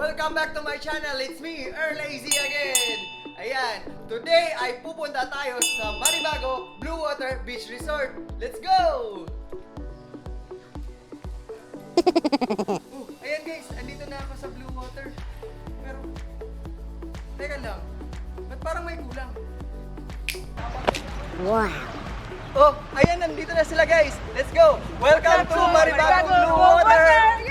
Welcome back to my channel. It's me, Lazy again. Ayan, today ay pupunta tayo sa Maribago Bluewater Beach Resort. Let's go! Ayan guys, andito na ako sa Bluewater. Pero, teka lang, ba't parang may kulang? Wow! Oh, ayan, nandito na sila guys. Let's go! Welcome to Maribago Bluewater!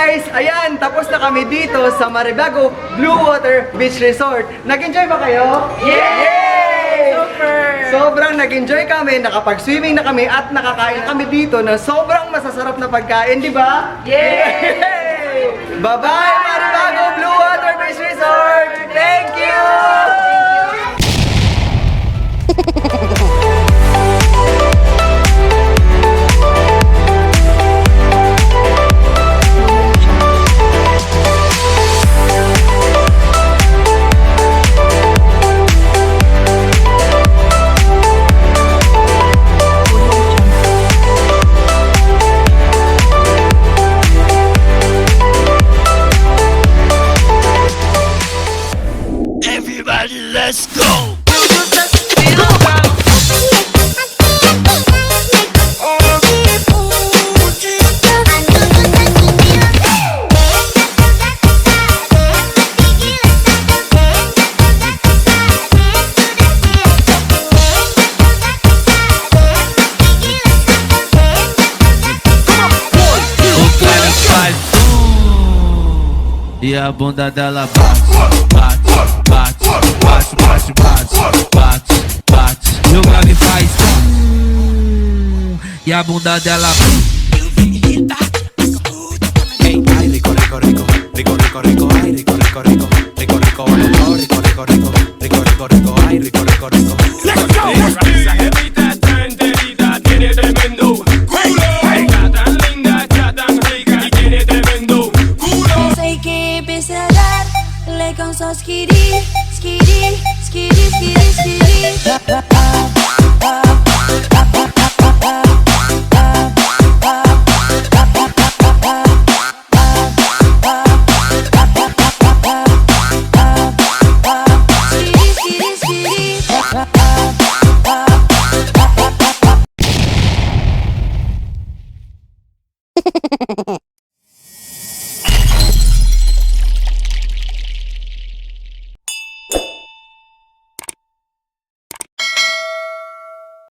guys! Ayan, tapos na kami dito sa Maribago Bluewater Beach Resort. Nag-enjoy ba kayo? Yay! Super! Sobrang nag-enjoy kami, nakapag-swimming na kami at nakakain kami dito na sobrang masasarap na pagkain, di ba? Yay! Bye-bye Maribago Bluewater Beach Resort! Thank you! Everybody, let's go! E a bunda dela bate, bate, bate, bate, bate, bate, bate, bate. E o grave faz e a bunda dela